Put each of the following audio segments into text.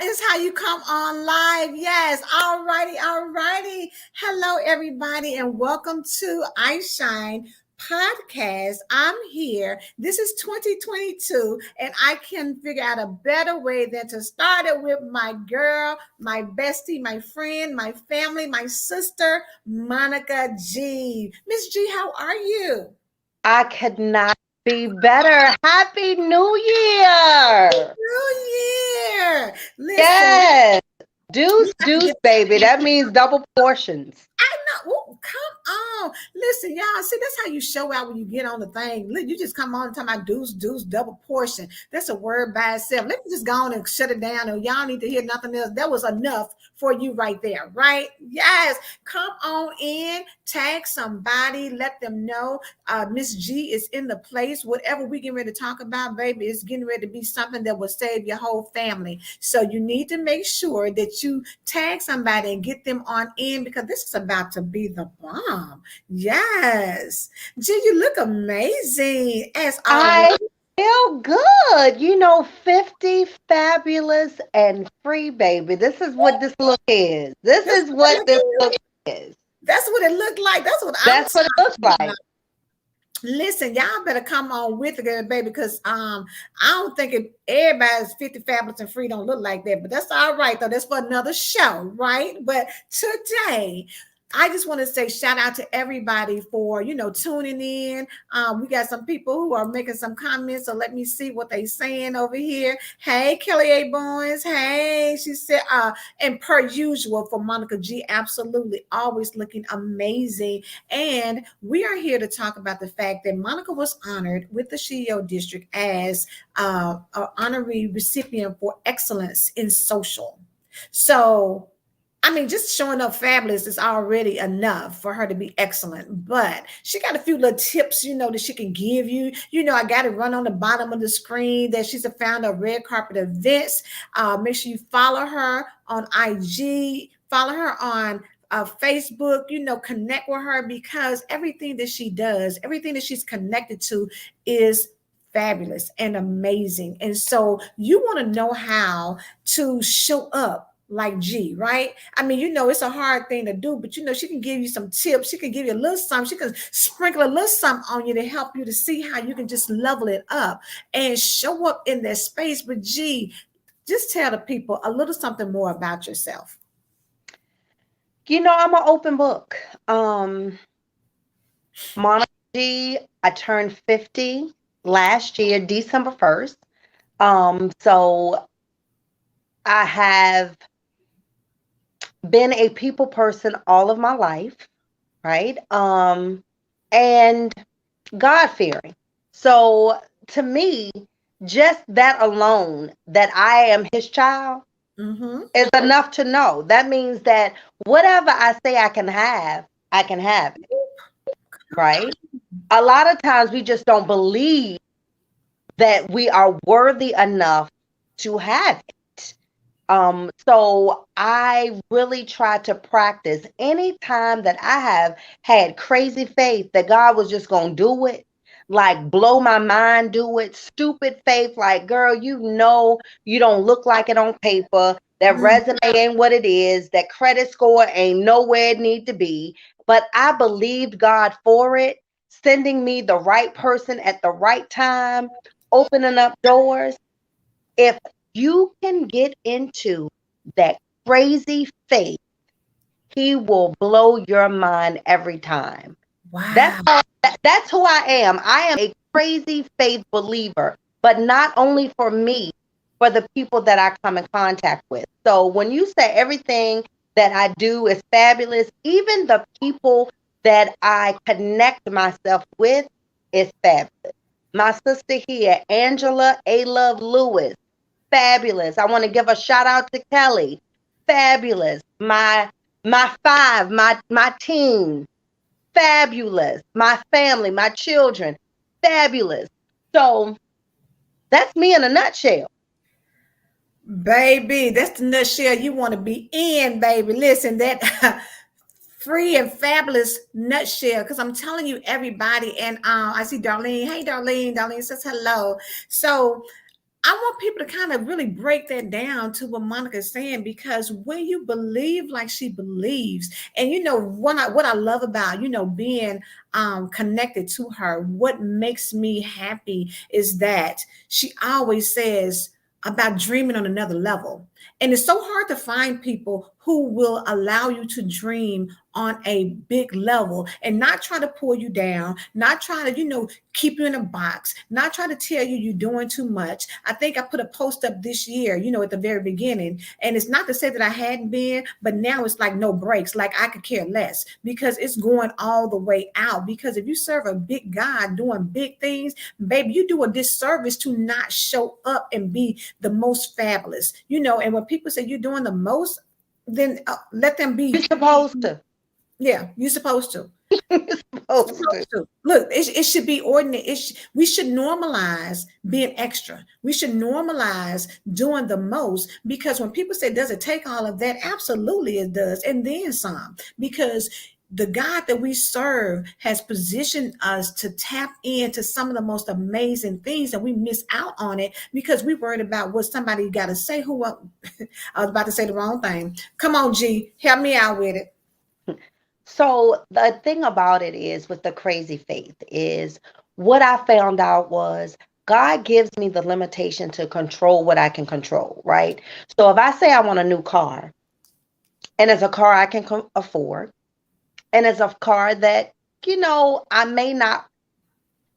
That is how you come on live. Yes. All righty. All righty. Hello, everybody, and welcome to iShine podcast. I'm here. This is 2022, and I can figure out a better way than to start it with my girl, my bestie, my friend, my family, my sister, Monica G. Miss G, how are you? I could not be better. Happy New Year. New Year. Listen, Yes. we Deuce, got to deuce, get baby. That means double portions. I know. Ooh, come on. Listen, y'all. See, that's how you show out when you get on the thing. You just come on and talk about deuce, deuce, double portion. That's a word by itself. Let me just go on and shut it down. And y'all need to hear nothing else. That was enough for you right there, right? Yes. Come on in, tag somebody, let them know Miss G is in the place. Whatever we get ready to talk about, baby, is getting ready to be something that will save your whole family. So you need to make sure that you tag somebody and get them on in because this is about to be the bomb. Yes. G, you look amazing as always. I feel good. 50 fabulous and free, baby. This is what this look is. This That's is what what it this is. look is. That's what it looked like. That's what I'm That's what it looks talking about. like. Listen, y'all better come on with it, baby, because I don't think everybody's 50 fabulous and free don't look like that, but that's all right though. That's for another show, right? But today, I just want to say shout out to everybody for tuning in. We got some people who are making some comments, so let me see what they saying over here. Hey, Kelly A. Boynes. Hey, she said, and per usual for Monica G, absolutely always looking amazing. And we are here to talk about the fact that Monica was honored with the SheEO District as an honorary recipient for excellence in social. So, I mean, just showing up fabulous is already enough for her to be excellent. But she got a few little tips, that she can give you. I got it run on the bottom of the screen that she's a founder of Red Carpet Events. Make sure you follow her on IG, follow her on Facebook, connect with her because everything that she does, everything that she's connected to is fabulous and amazing. And so you want to know how to show up like G, right? I mean, it's a hard thing to do, but she can give you some tips. She can give you a little something. She can sprinkle a little something on you to help you to see how you can just level it up and show up in that space. But G, just tell the people a little something more about yourself. I'm an open book. Monica G, I turned 50 last year, December 1st. So I have been a people person all of my life, right? And God fearing. So to me, just that alone, that I am his child, is enough to know. That means that whatever I say I can have it, right? A lot of times we just don't believe that we are worthy enough to have it. So I really try to practice anytime that I have had crazy faith that God was just going to do it, like blow my mind, do it, stupid faith, like, girl, you don't look like it on paper. That resume ain't what it is. That credit score ain't nowhere it need to be. But I believed God for it, sending me the right person at the right time, opening up doors. If you can get into that crazy faith, he will blow your mind every time. Wow. That's who I am. I am a crazy faith believer, but not only for me, for the people that I come in contact with. So when you say everything that I do is fabulous, even the people that I connect myself with is fabulous. My sister here, Angela A. Love Lewis, fabulous. I want to give a shout out to Kelly, fabulous. My team, fabulous. My family, my children, fabulous. So that's me in a nutshell. Baby, that's the nutshell you want to be in, baby. Listen, that free and fabulous nutshell. Because I'm telling you, everybody, and I see Darlene. Hey, Darlene. Darlene says hello. So I want people to kind of really break that down to what Monica's saying, because when you believe like she believes, and what I love about being connected to her, what makes me happy is that she always says about dreaming on another level. And it's so hard to find people who will allow you to dream on a big level and not try to pull you down, not try to, keep you in a box, not try to tell you you're doing too much. I think I put a post up this year, at the very beginning, and it's not to say that I hadn't been, but now it's like no breaks, like I could care less, because it's going all the way out. Because if you serve a big God doing big things, baby, you do a disservice to not show up and be the most fabulous, and when people say you're doing the most, then let them You're be. supposed to. Yeah, you're supposed to. You're supposed to. Supposed to. Look, it should be ordinary. We should normalize being extra. We should normalize doing the most, because when people say, does it take all of that? Absolutely it does. And then some, because the God that we serve has positioned us to tap into some of the most amazing things, and we miss out on it because we worried about what somebody got to say. I was about to say the wrong thing. Come on, G, help me out with it. So the thing about it is, with the crazy faith, is what I found out was God gives me the limitation to control what I can control, right? So if I say I want a new car, and it's a car I can afford, and it's a car that, I may not,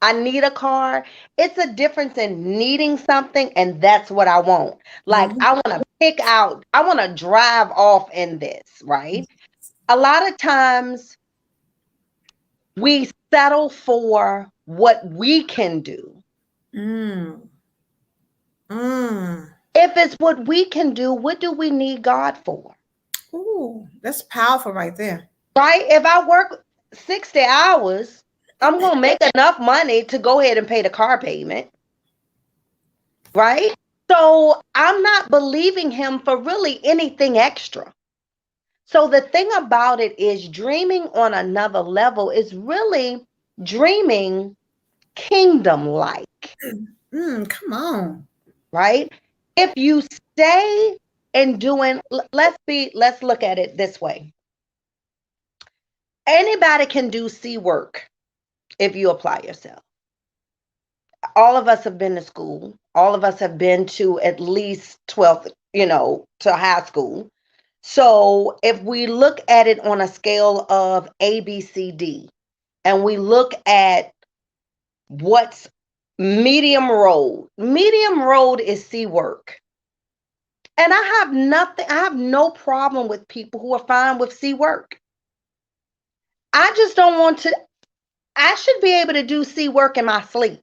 I need a car. It's a difference in needing something, and that's what I want. Like, Mhm. I want to pick out, I want to drive off in this, right? A lot of times we settle for what we can do. Mm. Mm. If it's what we can do, what do we need God for? Ooh, that's powerful right there. Right? If I work 60 hours, I'm going to make enough money to go ahead and pay the car payment. Right? So I'm not believing him for really anything extra. So the thing about it is, dreaming on another level is really dreaming kingdom like. Come on. Right? If you stay in doing, let's look at it this way. Anybody can do C work if you apply yourself. All of us have been to school. All of us have been to at least 12th, to high school. So if we look at it on a scale of A, B, C, D, and we look at what's medium road is C work. And I have no problem with people who are fine with C work. I just don't want to, I should be able to do C work in my sleep.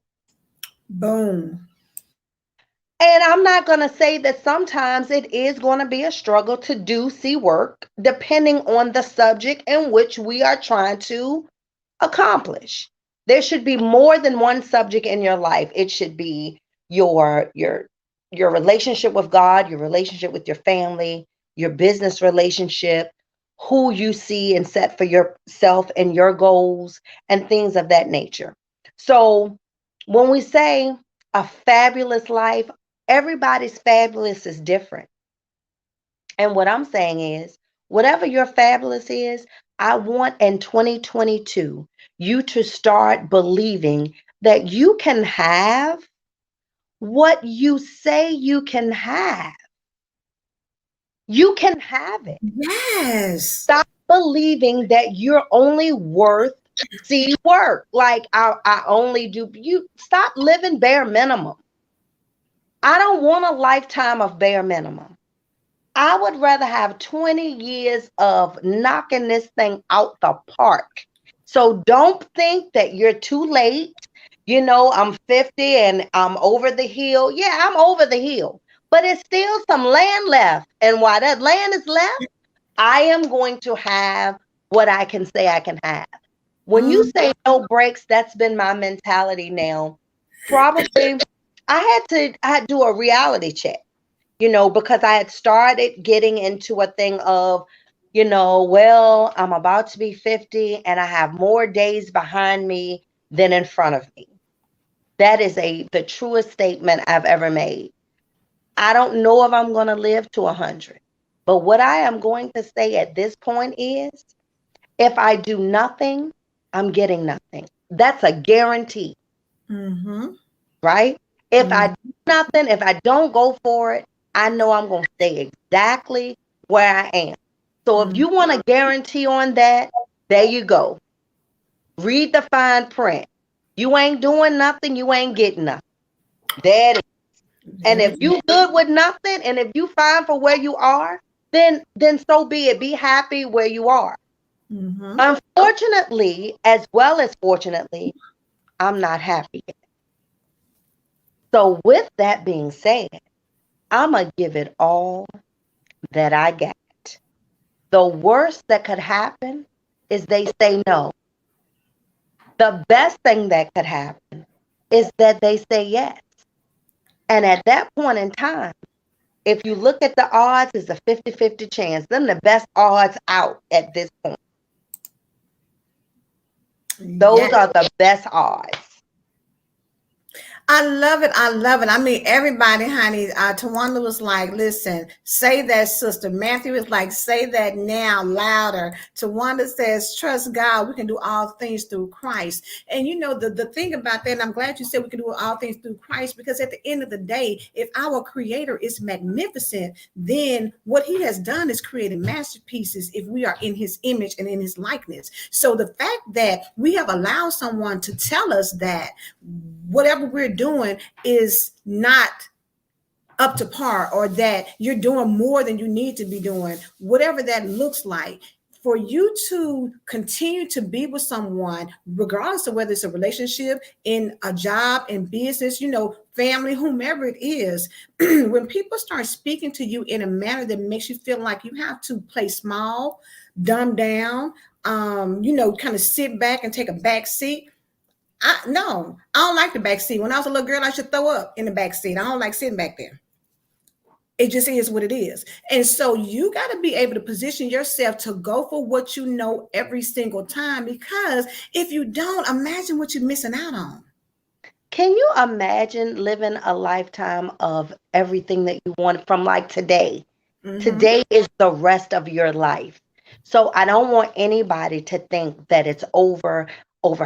Boom. And I'm not going to say that sometimes it is going to be a struggle to do C work, depending on the subject in which we are trying to accomplish. There should be more than one subject in your life. It should be your relationship with God, your relationship with your family, your business relationship, who you see and set for yourself and your goals and things of that nature. So when we say a fabulous life, everybody's fabulous is different. And what I'm saying is, whatever your fabulous is, I want in 2022 you to start believing that you can have what you say you can have. You can have it. Yes. Stop believing that you're only worth C work. Like I only do, you stop living bare minimum. I don't want a lifetime of bare minimum. I would rather have 20 years of knocking this thing out the park. So don't think that you're too late. I'm 50 and I'm over the hill. Yeah, I'm over the hill, but it's still some land left. And while that land is left, I am going to have what I can say I can have. When you Mm. say no breaks, that's been my mentality now. Probably I had to do a reality check, because I had started getting into a thing of, well, I'm about to be 50 and I have more days behind me than in front of me. That is the truest statement I've ever made. I don't know if I'm going to live to 100. But what I am going to say at this point is, if I do nothing, I'm getting nothing. That's a guarantee, Mm-hmm. right? If I Mm-hmm. do nothing, if I don't go for it, I know I'm going to stay exactly where I am. So if you want a guarantee on that, there you go. Read the fine print. You ain't doing nothing, you ain't getting nothing. There it is. And There if it is. you good with nothing, and if you fine for where you are, then so be it. Be happy where you are. Mm-hmm. Unfortunately, as well as fortunately, I'm not happy yet. So with that being said, I'm going to give it all that I got. The worst that could happen is they say no. The best thing that could happen is that they say yes. And at that point in time, if you look at the odds, it's a 50-50 chance. Them the best odds out at this point. Yeah. Those are the best odds. I love it. I love it. I mean, everybody, honey. Tawanda was like, listen, say that, sister. Matthew was like, say that now, louder. Tawanda says, trust God. We can do all things through Christ. And you know, the thing about that, and I'm glad you said we can do all things through Christ, because at the end of the day, if our creator is magnificent, then what he has done is created masterpieces if we are in his image and in his likeness. So the fact that we have allowed someone to tell us that whatever we're doing is not up to par, or that you're doing more than you need to be doing, whatever that looks like, for you to continue to be with someone, regardless of whether it's a relationship, in a job, in business, family, whomever it is, when people start speaking to you in a manner that makes you feel like you have to play small, dumb down, kind of sit back and take a back seat. No, I don't like the back seat. When I was a little girl, I should throw up in the back seat. I don't like sitting back there. It just is what it is. And so you got to be able to position yourself to go for what you know every single time, because if you don't, imagine what you're missing out on. Can you imagine living a lifetime of everything that you want from like today? Mm-hmm. Today is the rest of your life. So I don't want anybody to think that it's over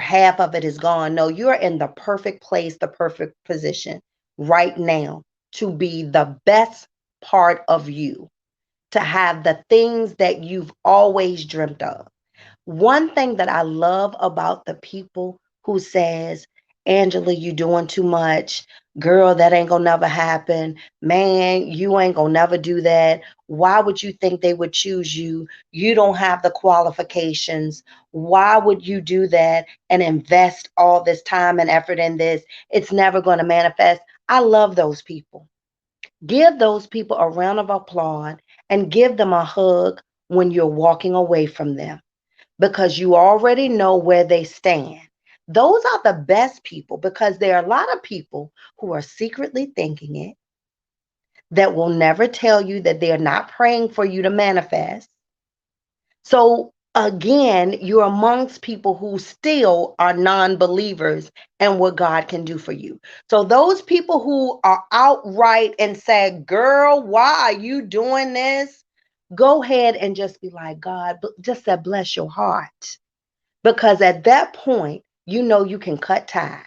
half of it is gone. No, you're in the perfect place, the perfect position right now to be the best part of you, to have the things that you've always dreamt of. One thing that I love about the people who says, Angela, you doing too much. Girl, that ain't gonna never happen. Man, you ain't gonna never do that. Why would you think they would choose you? You don't have the qualifications. Why would you do that and invest all this time and effort in this? It's never going to manifest. I love those people. Give those people a round of applause and give them a hug when you're walking away from them, because you already know where they stand. Those are the best people, because there are a lot of people who are secretly thinking it, that will never tell you that they're not praying for you to manifest. So again, you're amongst people who still are non-believers in what God can do for you. So those people who are outright and say, girl, why are you doing this? Go ahead and just be like, God, just say, bless your heart. Because at that point, you know you can cut ties.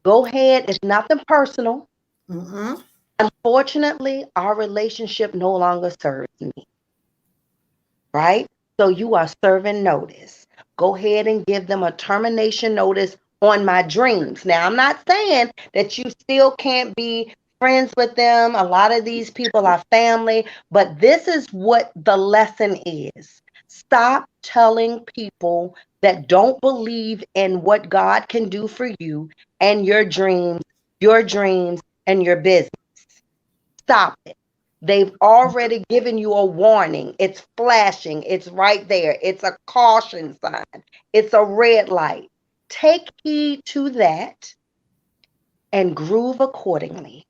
Go ahead. It's nothing personal. Mm-hmm. Unfortunately, our relationship no longer serves me, right? So you are serving notice. Go ahead and give them a termination notice on my dreams. Now, I'm not saying that you still can't be friends with them. A lot of these people are family, but this is what the lesson is. Stop telling people that don't believe in what God can do for you and your dreams and your business. Stop it. They've already given you a warning. It's flashing. It's right there. It's a caution sign. It's a red light. Take heed to that and groove accordingly.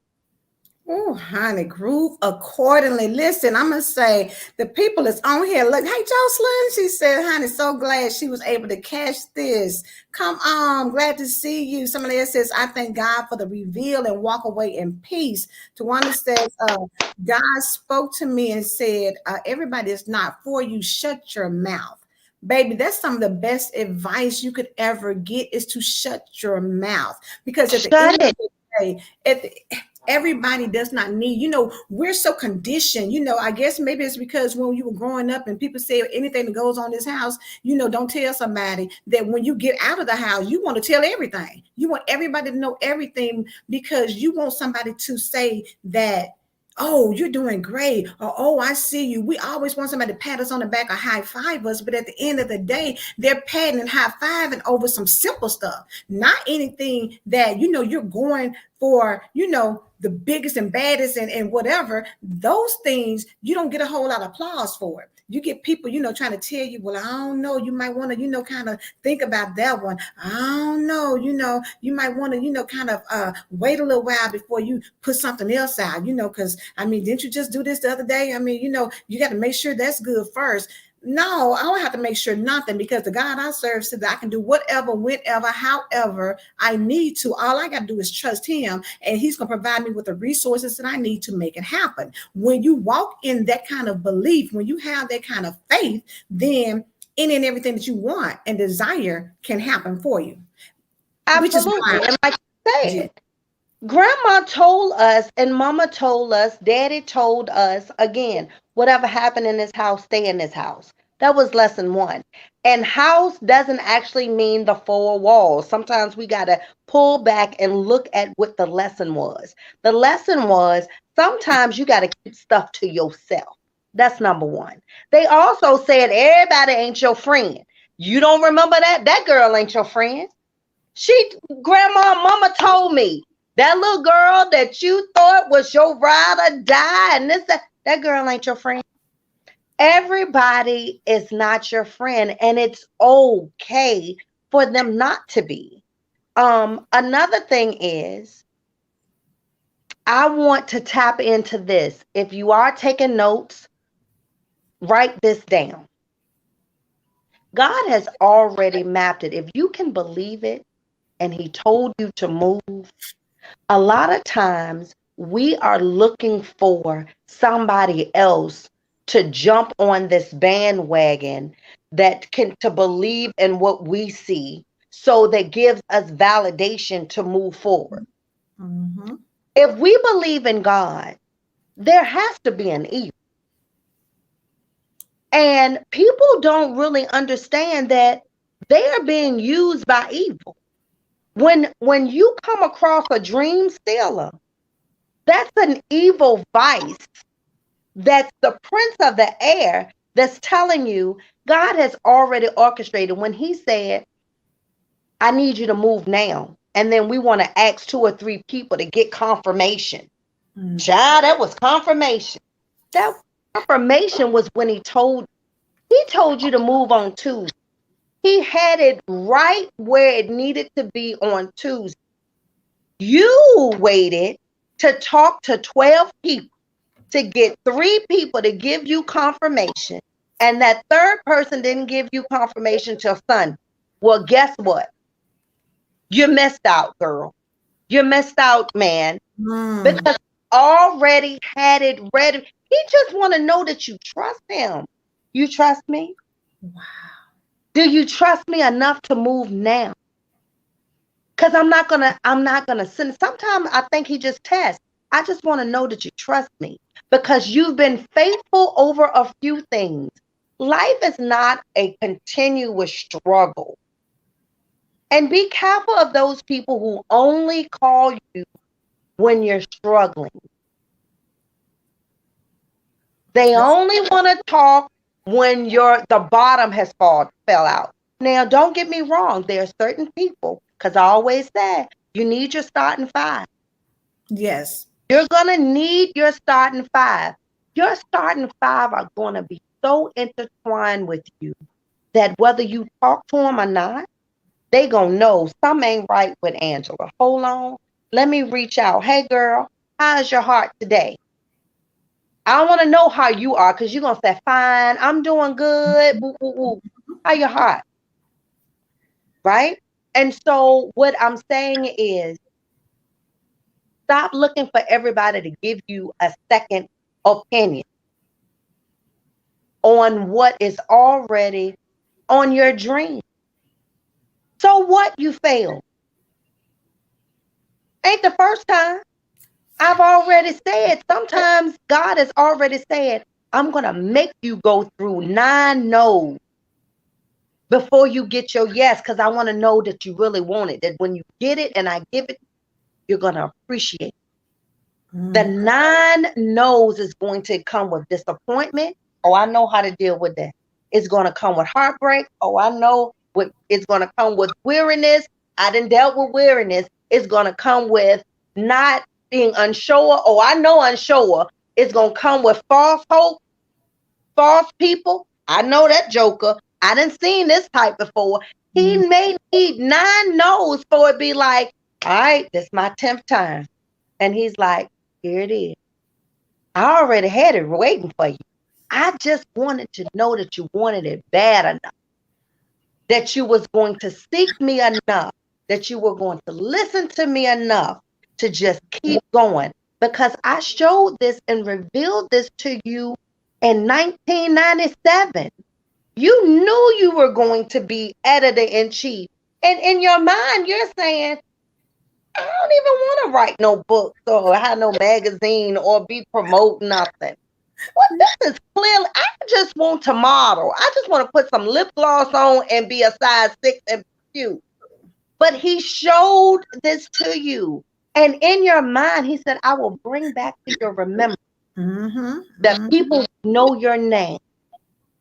Oh, honey, groove accordingly. Listen, I'm gonna say the people that's on here. Look, hey, Jocelyn. She said, "Honey, so glad she was able to catch this. Come on, glad to see you." Somebody else says, "I thank God for the reveal and walk away in peace." Tawana says, "God spoke to me and said, everybody is not for you. Shut your mouth." Baby, that's some of the best advice you could ever get is to shut your mouth because at the end Shut of it. the day, everybody does not need, we're so conditioned, I guess maybe it's because when you were growing up and people say anything that goes on this house, don't tell somebody, that when you get out of the house you want to tell everything, you want everybody to know everything because you want somebody to say that, "Oh, you're doing great," or, "Oh, I see you." We always want somebody to pat us on the back or high five us, but at the end of the day, they're patting and high fiving over some simple stuff, not anything that you're going for, the biggest and baddest and whatever. Those things you don't get a whole lot of applause for it. You get people, trying to tell you, "Well, I don't know, you might want to, kind of think about that one. I don't know, you might want to, kind of wait a little while before you put something else out, because I mean, didn't you just do this the other day? I mean, you got to make sure that's good first." No, I don't have to make sure nothing because the God I serve said that I can do whatever, whenever, however I need to. All I got to do is trust Him, and He's going to provide me with the resources that I need to make it happen. When you walk in that kind of belief, when you have that kind of faith, then any and everything that you want and desire can happen for you, which is why Absolutely. And like you I said, Grandma told us and Mama told us, Daddy told us, again, whatever happened in this house, stay in this house. That was lesson one. And house doesn't actually mean the four walls. Sometimes we got to pull back and look at what the lesson was. The lesson was sometimes you got to keep stuff to yourself. That's number one. They also said everybody ain't your friend. You don't remember that? That girl ain't your friend. She, grandma, mama told me that little girl that you thought was your ride or die, and that girl ain't your friend. Everybody is not your friend, and it's okay for them not to be. Another thing is, I want to tap into this. If you are taking notes, write this down. God has already mapped it. If you can believe it, and He told you to move, a lot of times we are looking for somebody else to jump on this bandwagon that can to believe in what we see so that gives us validation to move forward. mm-hmm. If we believe in God, there has to be an evil. And people don't really understand that they are being used by evil. When you come across a dream stealer, that's an evil vice. That's the prince of the air that's telling you God has already orchestrated when He said, "I need you to move now." And then we want to ask two or three people to get confirmation. Mm-hmm. Child, that was confirmation. That confirmation was when he told you to move on Tuesday. He had it right where it needed to be on Tuesday. You waited to talk to 12 people to get three people to give you confirmation, and that third person didn't give you confirmation till Sunday. Well, guess what? You missed out, girl. You missed out, man, Mm. because already had it ready. He just want to know that you trust him. You trust me? Wow. Do you trust me enough to move now? Because I'm not gonna send. Sometimes I think he just tests. I just want to know that you trust me because you've been faithful over a few things. Life is not a continuous struggle. And be careful of those people who only call you when you're struggling. They That's only want to talk when the bottom has fell out. Now, don't get me wrong. There are certain people, because I always say you need your starting five. yes. You're going to need your starting five. Your starting five are going to be so intertwined with you that whether you talk to them or not, they going to know something ain't right with Angela. Hold on. Let me reach out. Hey, girl. how's your heart today? I want to know how you are, because you're going to say, fine, I'm doing good. Woo, woo, woo. How your heart? Right? And so what I'm saying is, stop looking for everybody to give you a second opinion on what is already on your dream. So what, you failed? Ain't the first time. I've already said, sometimes God has already said, I'm going to make you go through 9 no's before you get your yes, because I want to know that you really want it. That when you get it and I give it, you're going to appreciate it. The 9 no's is going to come with disappointment. Oh, I know how to deal with that. It's going to come with heartbreak. Oh, I know what it's going to come with. Weariness. I done dealt with weariness. It's going to come with not being unsure. Oh, I know unsure. It's going to come with false hope, false people. I know that joker. I done seen this type before. He may need 9 no's for it be like, all right, this is my 10th time. And he's like, here it is. I already had it waiting for you. I just wanted to know that you wanted it bad enough, that you was going to seek me enough, that you were going to listen to me enough to just keep going. Because I showed this and revealed this to you in 1997. You knew you were going to be editor-in-chief. And in your mind, you're saying, I don't even want to write no books or have no magazine or be promoting nothing. Well, this is clearly, I just want to model. I just want to put some lip gloss on and be a size 6 and cute. But he showed this to you. And in your mind, he said, I will bring back to your remembrance that people know your name.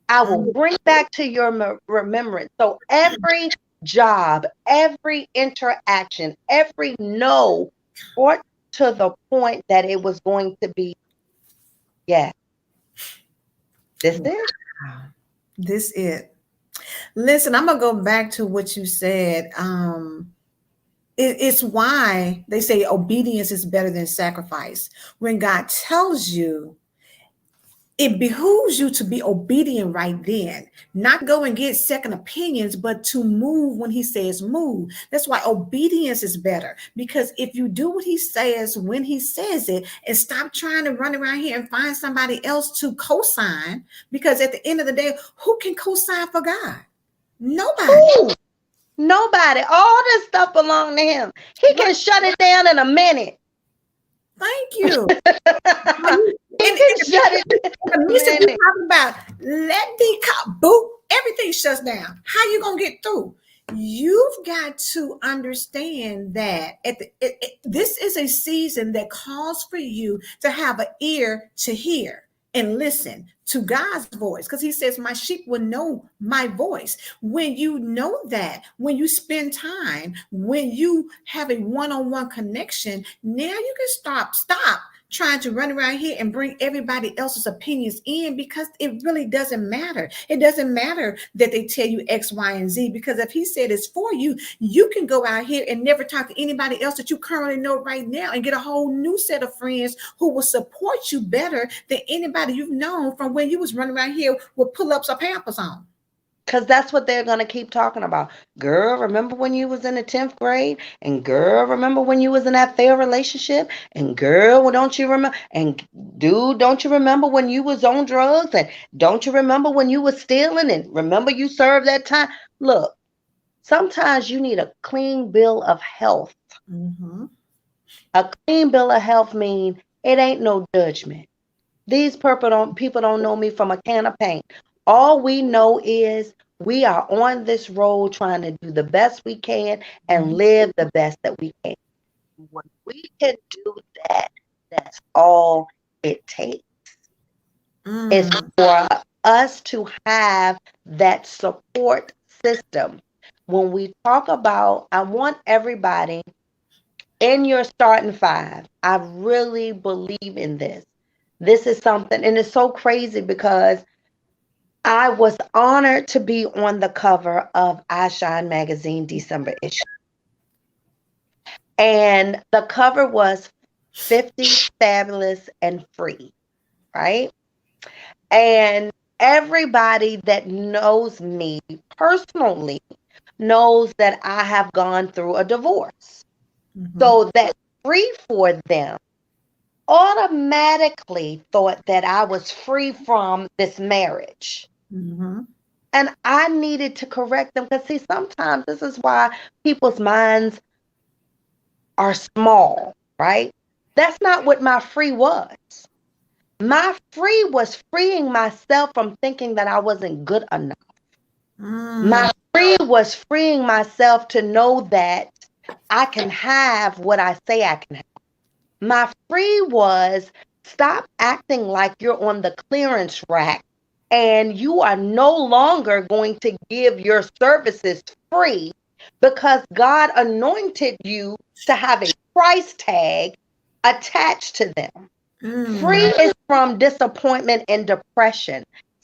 I will bring back to your remembrance. So every job, every interaction, every no brought to the point that it was going to be, yeah, this is. This it. Listen, I'm gonna go back to what you said. It's why they say obedience is better than sacrifice. When God tells you, it behooves you to be obedient right then, not go and get second opinions, but to move when he says move. That's why obedience is better, because if you do what he says when he says it and stop trying to run around here and find somebody else to co-sign, because at the end of the day, who can co-sign for God? Nobody. Ooh, nobody. All this stuff belongs to him. He can shut it down in a minute. Thank you. He can shut it down in a minute. Talking about let me boot, everything shuts down. How you gonna get through? You've got to understand that this is a season that calls for you to have an ear to hear and listen to God's voice, because he says, my sheep will know my voice. When you know that, when you spend time, when you have a one-on-one connection, now you can stop trying to run around here and bring everybody else's opinions in, because it really doesn't matter. It doesn't matter that they tell you X, Y, and Z, because if he said it's for you, you can go out here and never talk to anybody else that you currently know right now and get a whole new set of friends who will support you better than anybody you've known from when you was running around here with pull-ups or Pampers on. Because that's what they're going to keep talking about. Girl, remember when you was in the 10th grade? And girl, remember when you was in that failed relationship? And girl, well, don't you remember? And dude, don't you remember when you was on drugs? And don't you remember when you was stealing? And remember you served that time? Look, sometimes you need a clean bill of health. A clean bill of health means it ain't no judgment. These people don't know me from a can of paint. All we know is we are on this road trying to do the best we can and live the best that we can. When we can do that, that's all it takes. It's for us to have that support system. When we talk about, I want everybody in your starting 5. I really believe in this. This is something, and it's so crazy because I was honored to be on the cover of iShine magazine December issue. And the cover was 50, fabulous, and free, right? And everybody that knows me personally knows that I have gone through a divorce. Mm-hmm. So that free for them automatically thought that I was free from this marriage. Mm-hmm. And I needed to correct them because, see, sometimes this is why people's minds are small, right? That's not what my free was. My free was freeing myself from thinking that I wasn't good enough. Mm. My free was freeing myself to know that I can have what I say I can have. My free was stop acting like you're on the clearance rack and you are no longer going to give your services free because God anointed you to have a price tag attached to them. Free Mm. is from disappointment and depression.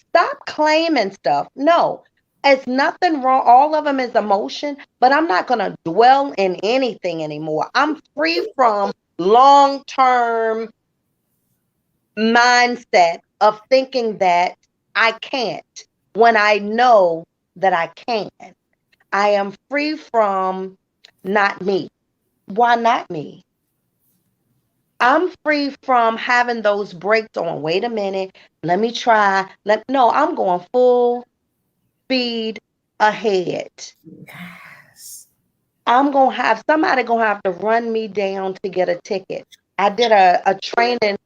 Stop claiming stuff. No, it's nothing wrong. All of them is emotion, but I'm not going to dwell in anything anymore. I'm free from long term mindset of thinking that I can't when I know that I can. I am free from not me. Why not me? I'm free from having those breaks on. Wait a minute. Let me try. No, I'm going full speed ahead. Yes. I'm gonna have somebody gonna have to run me down to get a ticket. I did a training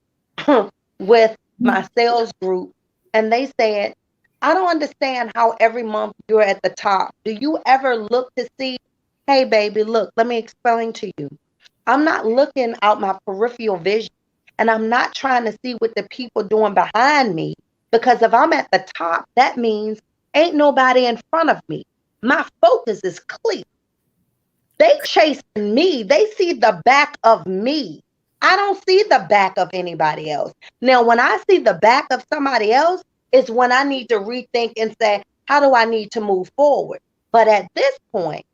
with my sales group, and they said, I don't understand how every month you're at the top. Do you ever look to see, hey baby, look, let me explain to you. I'm not looking out my peripheral vision, and I'm not trying to see what the people doing behind me, because if I'm at the top, that means ain't nobody in front of me. My focus is clear. They chasing me. They see the back of me. I don't see the back of anybody else. Now, when I see the back of somebody else, is when I need to rethink and say, how do I need to move forward? But at this point,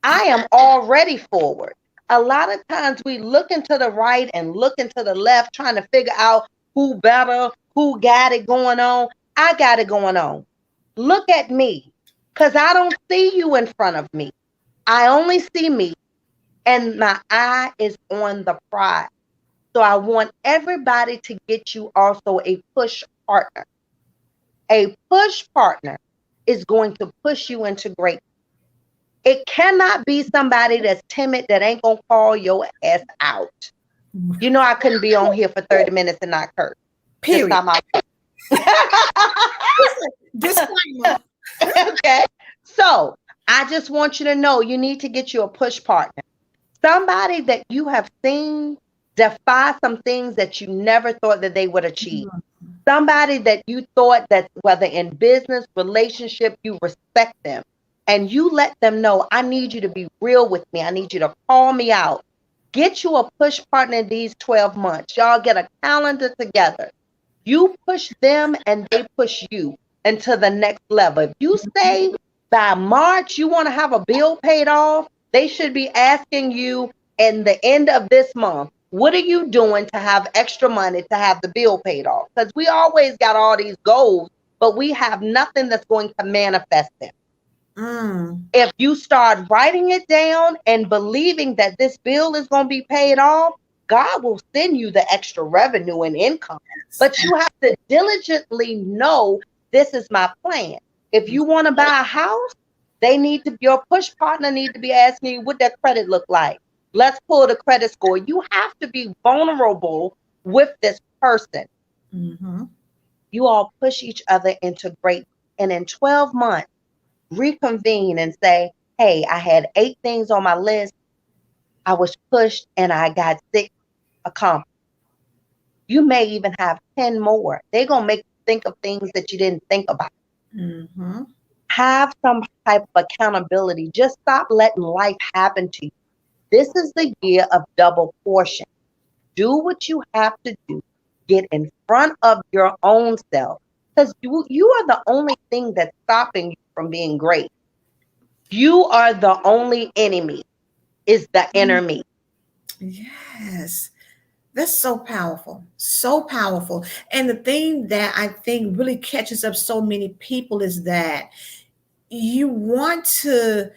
I am already forward. A lot of times we look into the right and look into the left, trying to figure out who better, who got it going on. I got it going on. Look at me, because I don't see you in front of me. I only see me, and my eye is on the prize. So I want everybody to get you also a push partner. A push partner is going to push you into greatness. It cannot be somebody that's timid that ain't going to call your ass out. You know, I couldn't be on here for 30 minutes and not curse. Just Period. not my. Disclaimer. Okay. So I just want you to know you need to get you a push partner. Somebody that you have seen defy some things that you never thought that they would achieve. Somebody that you thought that whether in business, relationship, you respect them. And you let them know, I need you to be real with me. I need you to call me out. Get you a push partner these 12 months. Y'all get a calendar together. You push them and they push you into the next level. If you say by March you want to have a bill paid off, they should be asking you in the end of this month, what are you doing to have extra money to have the bill paid off? Because we always got all these goals, but we have nothing that's going to manifest them. Mm. If you start writing it down and believing that this bill is going to be paid off, God will send you the extra revenue and income. But you have to diligently know this is my plan. If you want to buy a house, your push partner need to be asking you what that credit look like. Let's pull the credit score. You have to be vulnerable with this person. Mm-hmm. You all push each other into great. And in 12 months, reconvene and say, hey, I had 8 things on my list. I was pushed and I got 6 accomplished. You may even have 10 more. They're going to make you think of things that you didn't think about. Mm-hmm. Have some type of accountability. Just stop letting life happen to you. This is the year of double portion. Do what you have to do. Get in front of your own self, because you are the only thing that's stopping you from being great. You are the only enemy, is the inner me. Yes. That's so powerful, so powerful. And the thing that I think really catches up so many people is that you want to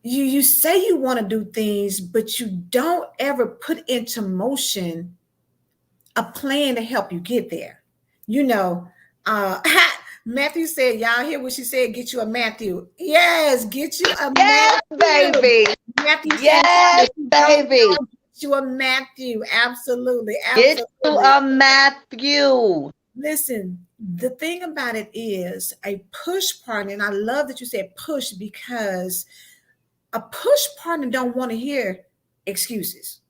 you say you want to do things, but you don't ever put into motion a plan to help you get there. You know, uh Matthew said, y'all hear what she said, get you a Matthew. Yes, get you a Yes, Matthew. baby. Matthew said, Yes, if you don't baby. know, get you a Matthew. Absolutely, Get you absolutely. a Matthew. Listen, the thing about it is a push partner, and I love that you said push because a push partner don't want to hear excuses.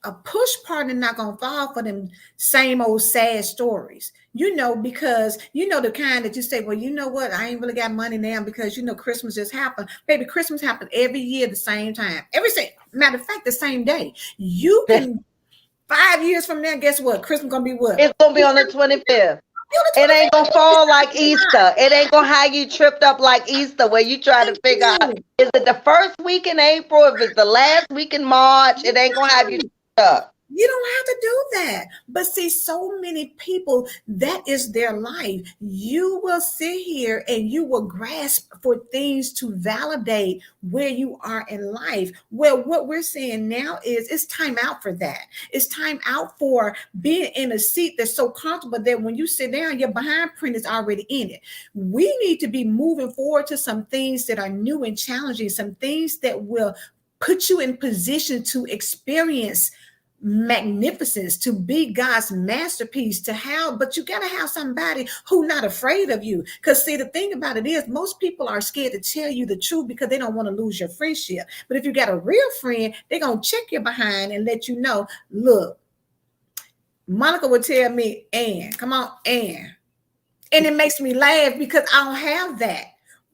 A push partner not gonna fall for them same old sad stories. You know, because you know the kind that you say, well, you know what, I ain't really got money now because you know Christmas just happened. Baby, Christmas happened every year the same time. Every same matter of fact, the same day. You can 5 years from now, guess what? Christmas gonna be what? It's gonna be on the 25th. On It ain't gonna fall like the Easter. It ain't gonna have you tripped up like Easter where you try to figure out 25th. is it the first week in April, if it's the last week in March, it ain't gonna have you tripped up. You don't have to do that. But see, so many people, that is their life. You will sit here and you will grasp for things to validate where you are in life. Well, what we're saying now is it's time out for that. It's time out for being in a seat that's so comfortable that when you sit down, your behind print is already in it. We need to be moving forward to some things that are new and challenging, some things that will put you in position to experience magnificence, to be God's masterpiece, to have, but you got to have somebody who not afraid of you. Because see, the thing about it is most people are scared to tell you the truth because they don't want to lose your friendship. But if you got a real friend, they're going to check your behind and let you know, look, Monica would tell me, Ann, come on, Ann. And it makes me laugh because I don't have that.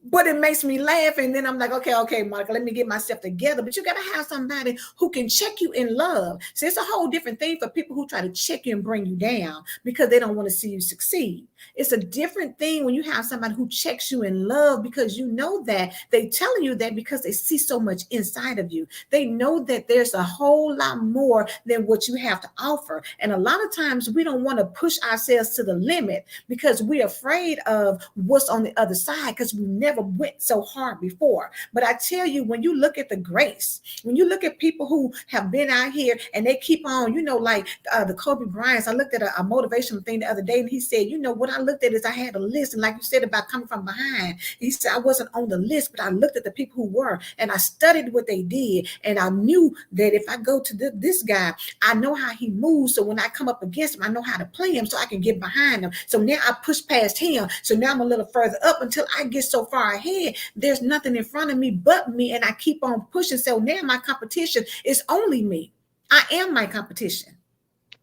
But it makes me laugh, and then I'm like, okay, Monica, let me get myself together. But you got to have somebody who can check you in love. So it's a whole different thing for people who try to check you and bring you down because they don't want to see you succeed. It's a different thing when you have somebody who checks you in love because you know that they telling you that because they see so much inside of you. They know that there's a whole lot more than what you have to offer. And a lot of times we don't want to push ourselves to the limit because we're afraid of what's on the other side because we never went so hard before. But I tell you, when you look at the grace, when you look at people who have been out here and they keep on, you know, like the Kobe Bryant, I looked at a motivational thing the other day and he said, you know, what I looked at is I had a list. And like you said about coming from behind, he said, I wasn't on the list, but I looked at the people who were and I studied what they did. And I knew that if I go to this guy, I know how he moves. So when I come up against him, I know how to play him so I can get behind him. So now I push past him. So now I'm a little further up until I get so far ahead. There's nothing in front of me but me. And I keep on pushing. So now my competition is only me. I am my competition.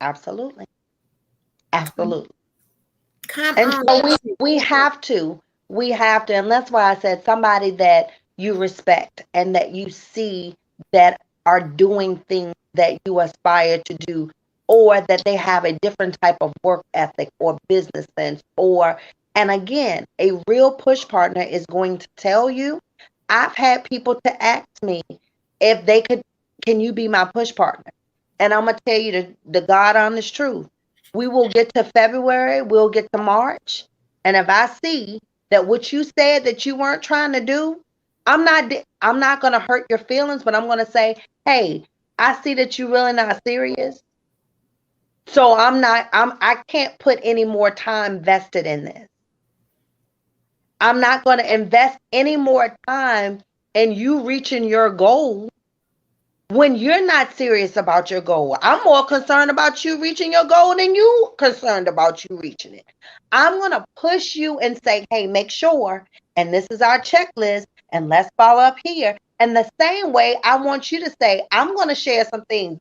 Absolutely. Absolutely. Come And on. so we have to, and that's why I said somebody that you respect and that you see that are doing things that you aspire to do, or that they have a different type of work ethic or business sense, and again, a real push partner is going to tell you. I've had people to ask me if they could, can you be my push partner? And I'm gonna tell you the God honest truth. We will get to February, we'll get to March, and if I see that what you said that you weren't trying to do, I'm not gonna hurt your feelings, but I'm gonna say, hey, I see that you really not serious. So I can't put any more time vested in this. I'm not going to invest any more time in you reaching your goal when you're not serious about your goal. I'm more concerned about you reaching your goal than you concerned about you reaching it. I'm going to push you and say, hey, make sure, and this is our checklist, and let's follow up here. And the same way, I want you to say, I'm going to share some things.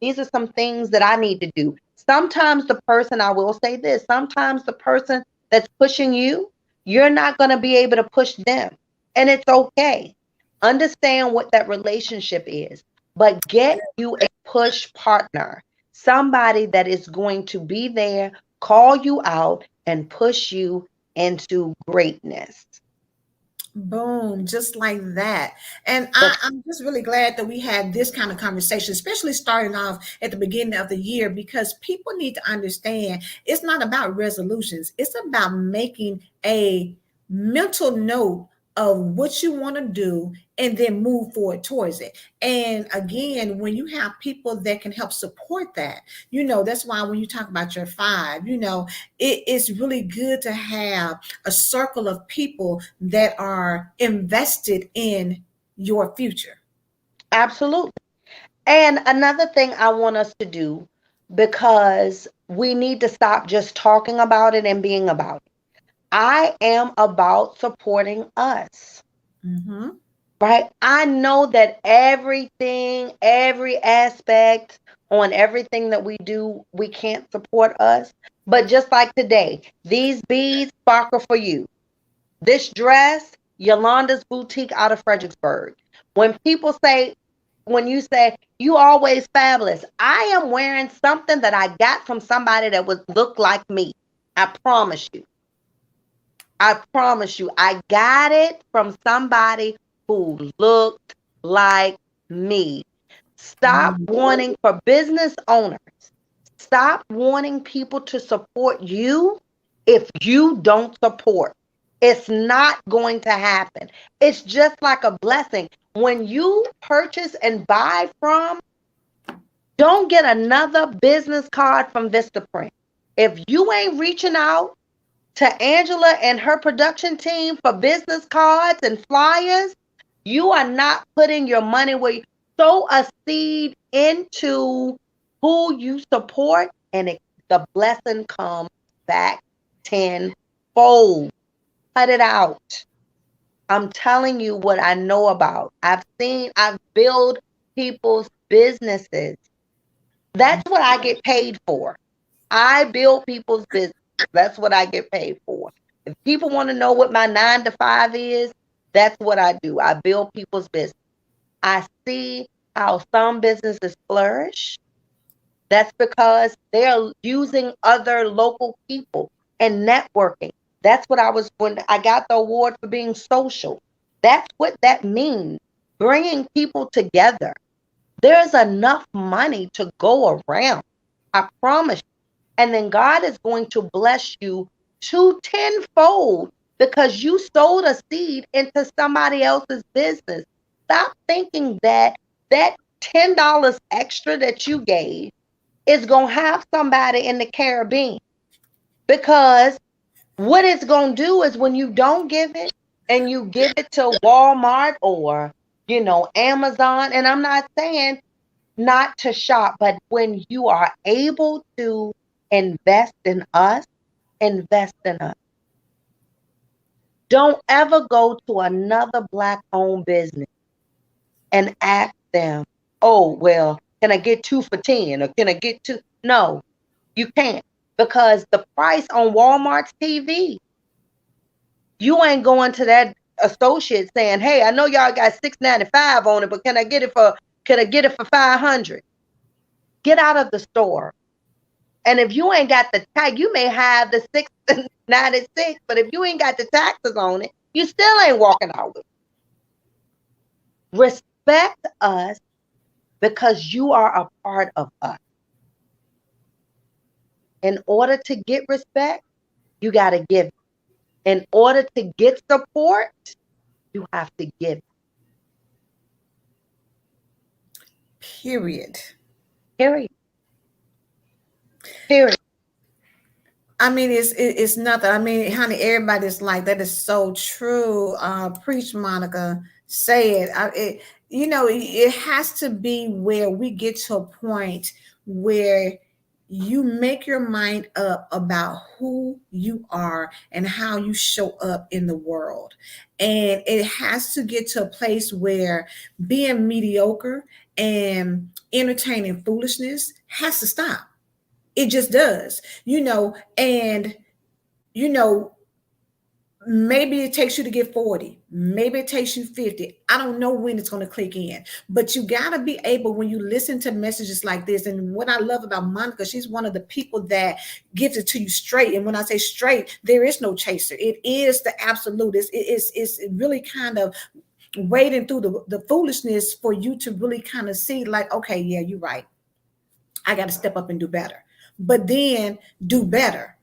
These are some things that I need to do. Sometimes the person, I will say this, sometimes the person that's pushing you, you're not going to be able to push them. And it's okay. Understand what that relationship is, but get you a push partner, somebody that is going to be there, call you out, and push you into greatness. Boom, just like that. And But I'm just really glad that we had this kind of conversation, especially starting off at the beginning of the year, because people need to understand it's not about resolutions, it's about making a mental note of what you want to do and then move forward towards it. And again, when you have people that can help support that, that's why when you talk about your five, it's really good to have a circle of people that are invested in your future. absolutely. And another thing I want us to do, because we need to stop just talking about it and being about it. I am about supporting us, Mm-hmm. right? I know that everything, every aspect on everything that we do, we can't support us. But just like today, these beads sparkle for you. This dress, Yolanda's boutique out of Fredericksburg. When people say, when you say you always fabulous, I am wearing something that I got from somebody that would look like me. I promise you. I promise you. I got it from somebody who looked like me. Stop Mm-hmm. wanting for business owners. Stop wanting people to support you if you don't support. It's not going to happen. It's just like a blessing. When you purchase and buy from, don't get another business card from Vistaprint. If you ain't reaching out to Angela and her production team for business cards and flyers, you are not putting your money where you sow a seed into who you support, and the blessing comes back tenfold. Cut it out. I'm telling you what I know about. I've built people's businesses. That's what I get paid for. I build people's business. That's what I get paid for. If people want to know what my 9 to 5 is, that's what I do. I build people's business. I see how some businesses flourish. That's because they're using other local people and networking. That's what I was when I got the award for being social. That's what that means. Bringing people together. There's enough money to go around. I promise you. And then God is going to bless you to tenfold because you sowed a seed into somebody else's business. Stop thinking that that $10 extra that you gave is going to have somebody in the Caribbean, because what it's going to do is when you don't give it and you give it to Walmart or, Amazon, and I'm not saying not to shop, but when you are able to invest in us, invest in us. Don't ever go to another Black owned business and ask them, oh, well, can I get 2 for 10 or can I get two? No, you can't, because the price on Walmart's TV, you ain't going to that associate saying, hey, I know y'all got $6.95 on it, but can I get it for 500? Get out of the store. And if you ain't got the tag, you may have the 6.96, but if you ain't got the taxes on it, you still ain't walking out with it. Respect us because you are a part of us. In order to get respect, you got to give. In order to get support, you have to give. Period. Period. Period. I mean, it's nothing. I mean, honey, everybody's like that is so true. Preach, Monica. Say it. It has to be where we get to a point where you make your mind up about who you are and how you show up in the world, and it has to get to a place where being mediocre and entertaining foolishness has to stop. It just does, and you know maybe it takes you to get 40, maybe it takes you 50. I don't know when it's going to click in, but you got to be able, when you listen to messages like this. And what I love about Monica, she's one of the people that gives it to you straight. And when I say straight, there is no chaser. It is the absolute. It's really kind of wading through the foolishness for you to really kind of see, like, okay, yeah, you're right, I got to step up and do better. But then do better.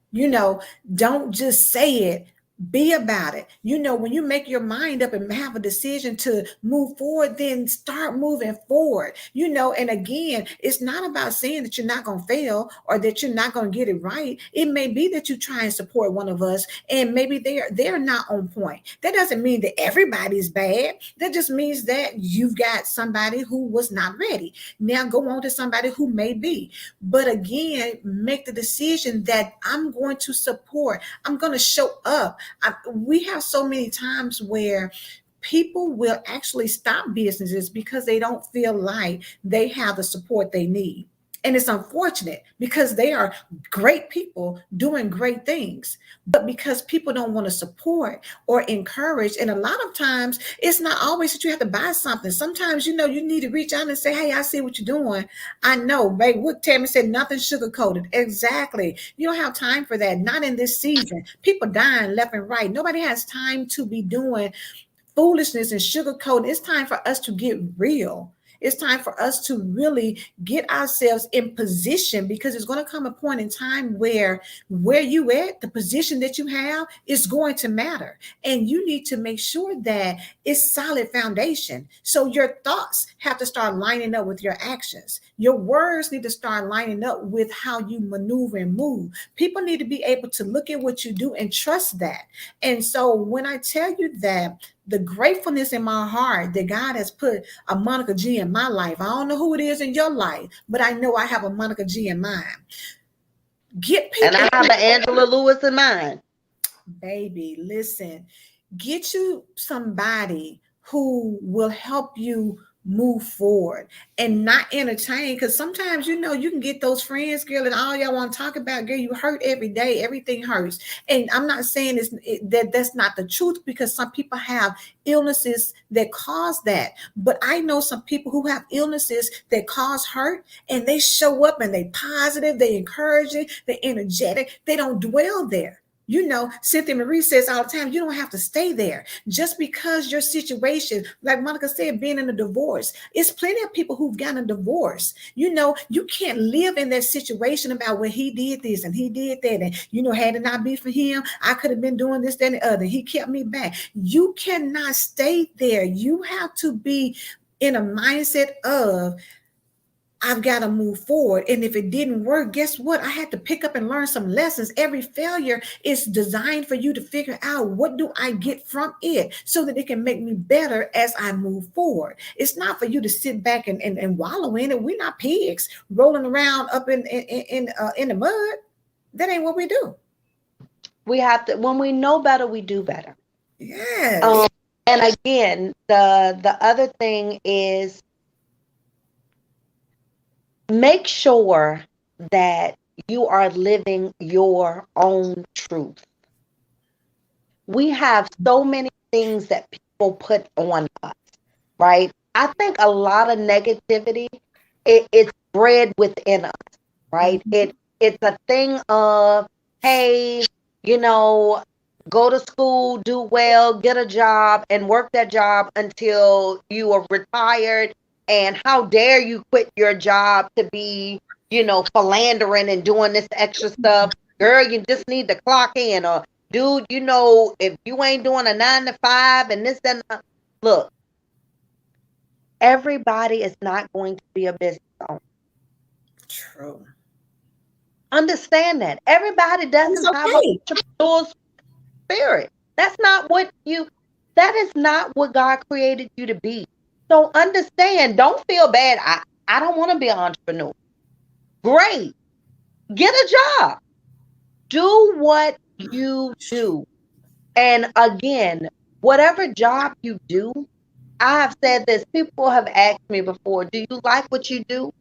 Don't just say it, be about it. When you make your mind up and have a decision to move forward, then start moving forward. And again, it's not about saying that you're not going to fail or that you're not going to get it right. It may be that you try and support one of us and maybe they're not on point. That doesn't mean that everybody's bad. That just means that you've got somebody who was not ready. Now go on to somebody who may be. But again, make the decision that I'm going to support. I'm going to show up. We have so many times where people will actually stop businesses because they don't feel like they have the support they need. And it's unfortunate because they are great people doing great things. But because people don't want to support or encourage, and a lot of times it's not always that you have to buy something. Sometimes, you need to reach out and say, hey, I see what you're doing. I know, babe. What Tammy said, nothing sugar coated. Exactly. You don't have time for that. Not in this season. People dying left and right. Nobody has time to be doing foolishness and sugarcoating. It's time for us to get real. It's time for us to really get ourselves in position, because it's going to come a point in time where you at, the position that you have, is going to matter. And you need to make sure that it's solid foundation. So your thoughts have to start lining up with your actions. Your words need to start lining up with how you maneuver and move. People need to be able to look at what you do and trust that. And so when I tell you that, the gratefulness in my heart that God has put a Monica G in my life. I don't know who it is in your life, but I know I have a Monica G in mine. Get And people. I have an Angela Lewis in mind. Baby, listen, get you somebody who will help you move forward and not entertain. Because sometimes, you can get those friends, girl, and all y'all want to talk about, girl, you hurt every day, everything hurts. And I'm not saying that's not the truth, because some people have illnesses that cause that. But I know some people who have illnesses that cause hurt, and they show up and they positive, they encouraging, they energetic, they don't dwell there. Cynthia Marie says all the time, you don't have to stay there. Just because your situation, like Monica said, being in a divorce, it's plenty of people who've gotten a divorce. You can't live in that situation about, well, he did this and he did that. And, had it not be for him, I could have been doing this, that, and the other. He kept me back. You cannot stay there. You have to be in a mindset of, I've got to move forward. And if it didn't work, guess what? I had to pick up and learn some lessons. Every failure is designed for you to figure out, what do I get from it, so that it can make me better as I move forward. It's not for you to sit back and wallow in it. We're not pigs rolling around up in the mud. That ain't what we do. We have to, when we know better, we do better. Yes. And again, the other thing is, make sure that you are living your own truth. We have so many things that people put on us, right? I think a lot of negativity, it's bred within us, right? It's a thing of, hey, go to school, do well, get a job, and work that job until you are retired. And how dare you quit your job to be, philandering and doing this extra stuff. Girl, you just need to clock in. Or, dude, if you ain't doing a 9 to 5 and this, then look, everybody is not going to be a business owner. True. Understand that. Everybody doesn't have an entrepreneurial spirit. That is not what God created you to be. So understand, don't feel bad. I don't want to be an entrepreneur. Great. Get a job. Do what you do. And again, whatever job you do, I have said this. People have asked me before, do you like what you do?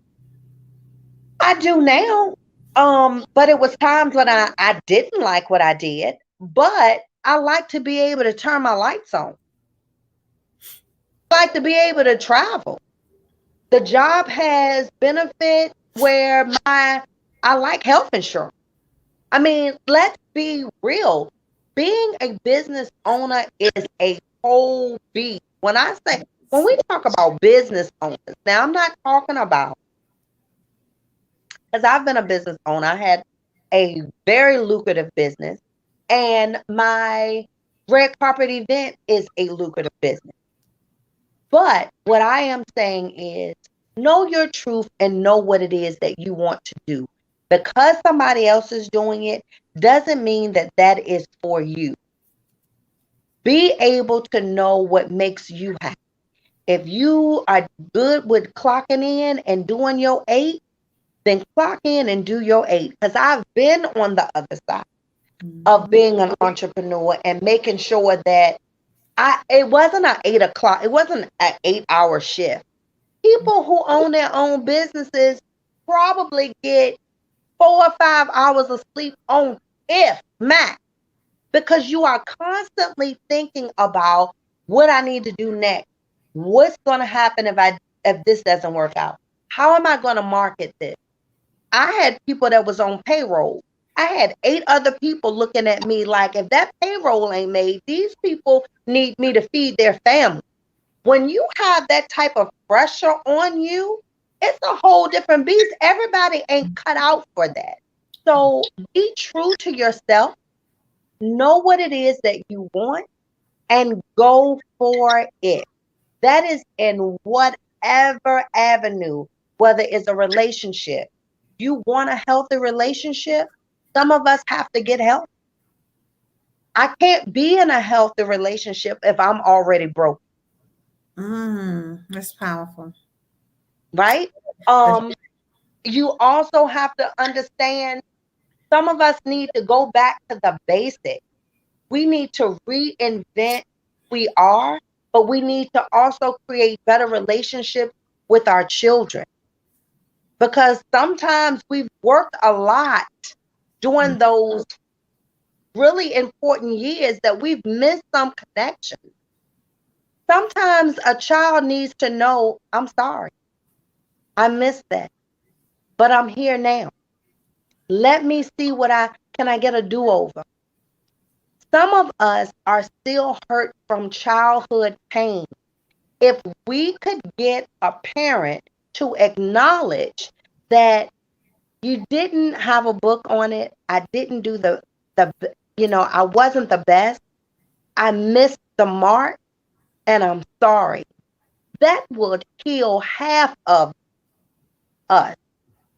I do now. But it was times when I didn't like what I did. But I like to be able to turn my lights on. I like to be able to travel. The job has benefit where I like health insurance. I mean, let's be real. Being a business owner is a whole beast. When we talk about business owners, now I'm not talking about, because I've been a business owner. I had a very lucrative business, and my red carpet event is a lucrative business. But what I am saying is know your truth and know what it is that you want to do. Because somebody else is doing it doesn't mean that that is for you. Be able to know what makes you happy. If you are good with clocking in and doing your 8, then clock in and do your 8. Because I've been on the other side of being an entrepreneur and making sure that it wasn't an 8 o'clock, it wasn't an 8-hour shift. People who own their own businesses probably get 4 or 5 hours of sleep on, if max, because you are constantly thinking about what I need to do next. What's going to happen if this doesn't work out? How am I going to market this? I had people that was on payroll. I had 8 other people looking at me like, if that payroll ain't made, these people need me to feed their family. When you have that type of pressure on you, it's a whole different beast. Everybody ain't cut out for that. So be true to yourself. Know what it is that you want and go for it. That is in whatever avenue, whether it's a relationship. You want a healthy relationship? Some of us have to get help. I can't be in a healthy relationship if I'm already broke. That's powerful. Right? You also have to understand some of us need to go back to the basics. We need to reinvent who we are, but we need to also create better relationships with our children. Because sometimes we've worked a lot during those really important years that we've missed some connections. Sometimes a child needs to know, I'm sorry, I missed that, but I'm here now. Let me see can I get a do-over? Some of us are still hurt from childhood pain. If we could get a parent to acknowledge that you didn't have a book on it, I didn't do I wasn't the best, I missed the mark, and I'm sorry. That would heal half of us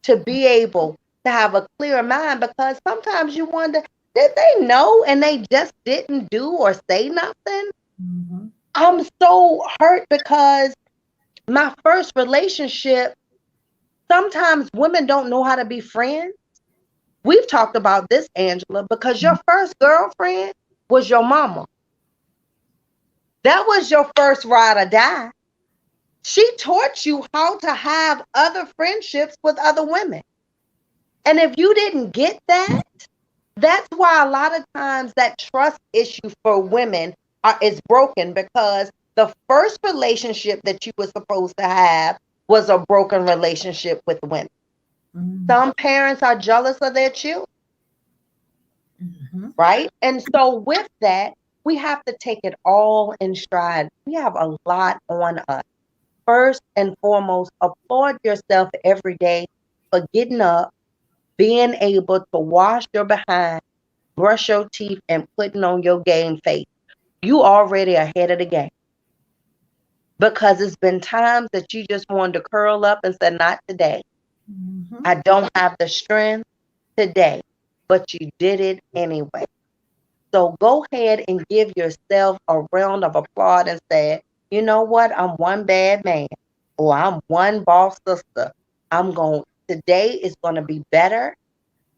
to be able to have a clear mind, because sometimes you wonder, did they know and they just didn't do or say nothing? I'm so hurt because my first relationship, sometimes women don't know how to be friends. We've talked about this, Angela, because your first girlfriend was your mama. That was your first ride or die. She taught you how to have other friendships with other women. And if you didn't get that, that's why a lot of times that trust issue for women is broken, because the first relationship that you were supposed to have was a broken relationship with women. Some parents are jealous of their children, right? And so with that, we have to take it all in stride. We have a lot on us. First and foremost, applaud yourself every day for getting up, being able to wash your behind, brush your teeth, and putting on your game face. You already ahead of the game. Because it's been times that you just wanted to curl up and say, not today. I don't have the strength today, but you did it anyway. So go ahead and give yourself a round of applause and say, you know what? I'm one bad man, or I'm one boss sister. Today is going to be better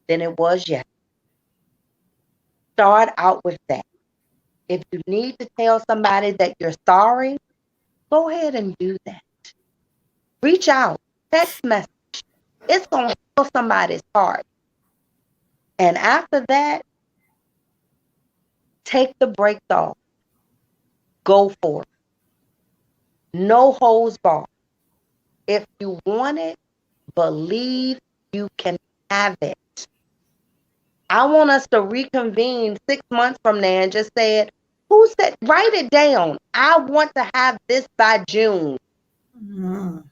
than it was yesterday. Start out with that. If you need to tell somebody that you're sorry, go ahead and do that. Reach out, text message. It's going to heal somebody's heart. And after that, Take the brakes off. Go for it. No holds barred. If you want it, believe you can have it. I want us to reconvene 6 months from now and just say it. Who said, write it down. I want to have this by June. Mm.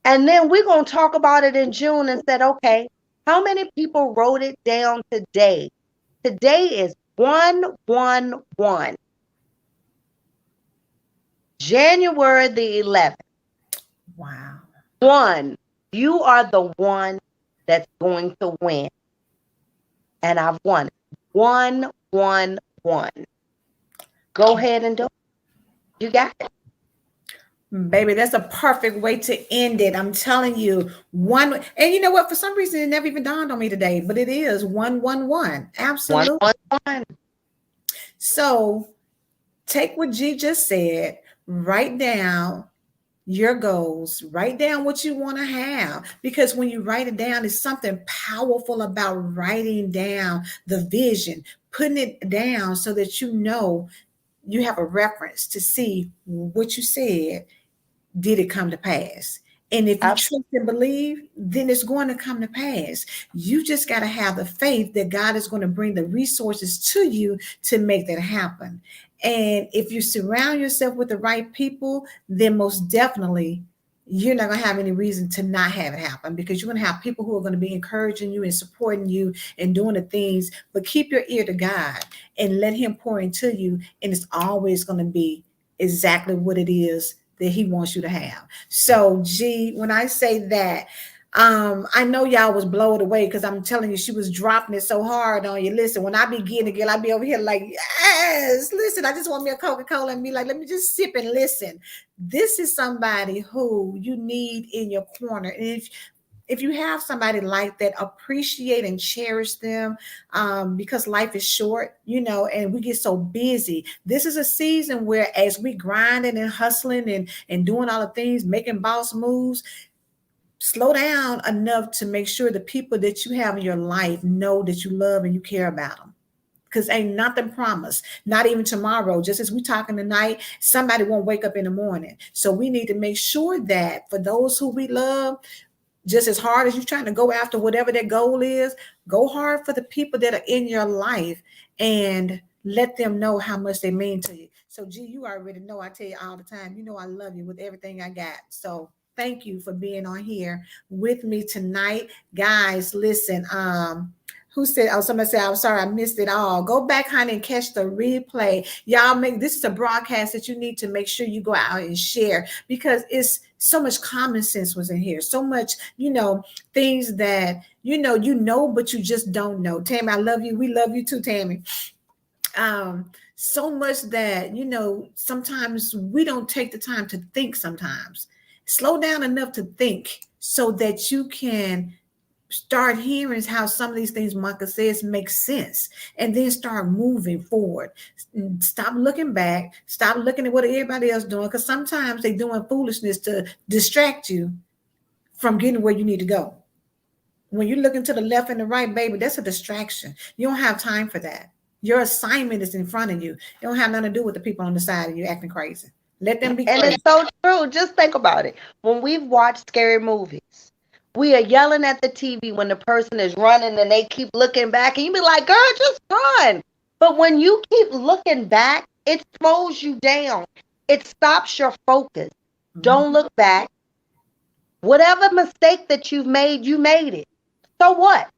And then we're going to talk about it in June and said, okay, how many people wrote it down today? Today is 1/1/1, January the 11th. Wow. 1, you are the one that's going to win. And I've won it. 1/1/1. Go ahead and do it. You got it. Baby, that's a perfect way to end it. I'm telling you, one, and you know what? For some reason, it never even dawned on me today, but it is 1/1/1. One, Absolutely. one, one. So take what G just said, write down your goals, write down what you want to have. Because when you write it down, it's something powerful about writing down the vision, putting it down so that you know you have a reference to see what you said, did it come to pass? And if you I, trust and believe, then it's going to come to pass. You just got to have the faith that God is going to bring the resources to you to make that happen. And if you surround yourself with the right people, then most definitely you're not going to have any reason to not have it happen, because you're going to have people who are going to be encouraging you and supporting you and doing the things. But keep your ear to God and let Him pour into you. And it's always going to be exactly what it is that He wants you to have. So, G, when I say that, I know y'all was blown away because I'm telling you, she was dropping it so hard on you. Listen, when I be getting again, I be over here like, yes, listen, I just want me a Coca-Cola and be like, let me just sip and listen. This is somebody who you need in your corner. And if you have somebody like that, appreciate and cherish them, because life is short, and we get so busy. This is a season where as we grinding and hustling and doing all the things, making boss moves, slow down enough to make sure the people that you have in your life know that you love and you care about them. Because ain't nothing promised, not even tomorrow. Just as we talking tonight, somebody won't wake up in the morning. So we need to make sure that for those who we love, just as hard as you're trying to go after whatever that goal is, go hard for the people that are in your life and let them know how much they mean to you. So, G, you already know I tell you all the time, I love you with everything I got. So thank you for being on here with me tonight. Guys, listen, who said, oh, somebody said, I'm sorry, I missed it all. Go back, honey, and catch the replay. Y'all this is a broadcast that you need to make sure you go out and share, because it's so much common sense was in here. So much, things that, but you just don't know. Tammy, I love you. We love you too, Tammy. So much that, sometimes we don't take the time to think sometimes. Slow down enough to think so that you can start hearing how some of these things Micah says make sense, and then start moving forward. Stop looking back. Stop looking at what everybody else doing, because sometimes they're doing foolishness to distract you from getting where you need to go. When you're looking to the left and the right, baby, that's a distraction. You don't have time for that. Your assignment is in front of you. It don't have nothing to do with the people on the side of you acting crazy. Let them be and crazy. it's so true. Just think about it. When we've watched scary movies, we are yelling at the TV when the person is running and they keep looking back, and you be like, girl, just run. But when you keep looking back, it slows you down. It stops your focus. Don't look back. Whatever mistake that you've made, you made it. So what?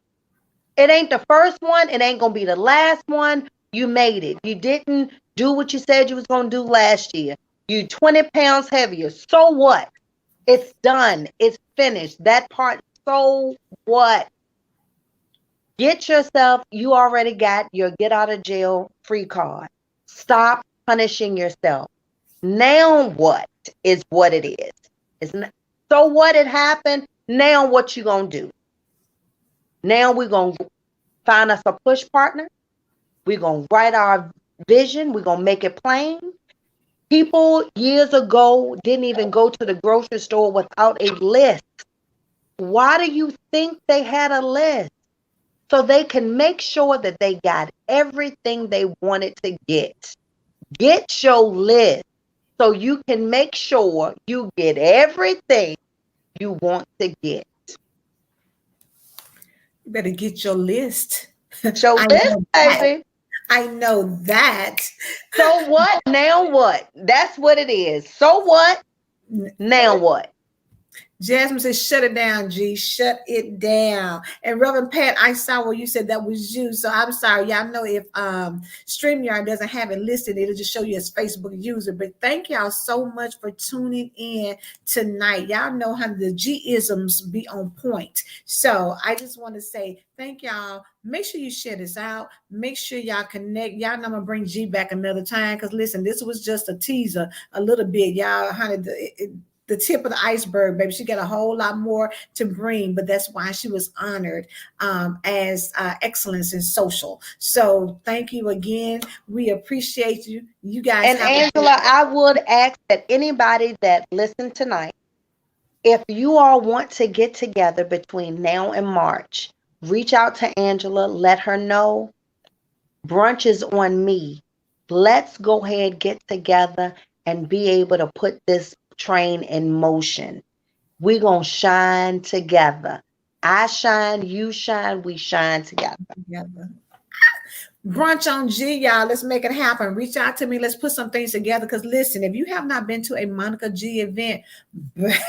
It ain't the first one. It ain't going to be the last one. You made it. You didn't do what you said you was going to do last year. You 20 pounds heavier. So what? It's done. It's finished. That part, so what? Get yourself, you already got your get out of jail free card. Stop punishing yourself. Now what is what it is. It's not, so what had happened? Now what you going to do? Now we're going to find us a push partner. We're going to write our vision. We're going to make it plain. People years ago didn't even go to the grocery store without a list. Why do you think they had a list? so they can make sure that they got everything they wanted to get. Get your list so you can make sure you get everything you want to get. You better get your list. Your I list, know that. baby. I know that. So what? Now what? That's what it is. So what? Now what? Jasmine says, shut it down, G. Shut it down. And Reverend Pat, I saw where you said that was you. So I'm sorry. Y'all know if StreamYard doesn't have it listed, it'll just show you as Facebook user. But thank y'all so much for tuning in tonight. Y'all know how the G-isms be on point. So I just want to say thank y'all. Make sure you share this out. Make sure y'all connect. Y'all know I'm going to bring G back another time. Because listen, this was just a teaser, a little bit. Y'all, honey, the tip of the iceberg, baby. She got a whole lot more to bring, but that's why she was honored as excellence in social. So thank you again. We appreciate you. You guys And have Angela, I would ask that anybody that listened tonight, if you all want to get together between now and March, reach out to Angela, let her know brunch is on me. Let's go ahead, get together, and be able to put this train in motion. We're going to shine together. I shine, you shine, we shine together. together. Brunch on G, y'all. Let's make it happen. Reach out to me. Let's put some things together. Because listen, if you have not been to a Monica G event,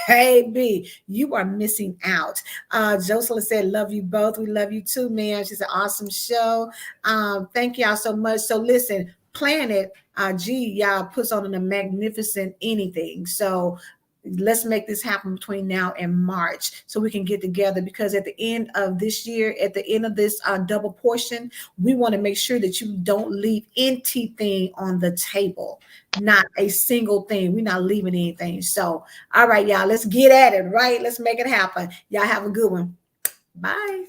baby, you are missing out. Josela said, love you both. We love you too, man. She's an awesome show. Thank y'all so much. So listen, Planet G, y'all puts on a magnificent anything. So let's make this happen between now and March so we can get together, because at the end of this year, at the end of this double portion, we want to make sure that you don't leave anything on the table. Not a single thing. We're not leaving anything. So, all right, y'all, let's get at it, right? Let's make it happen. Y'all have a good one. Bye.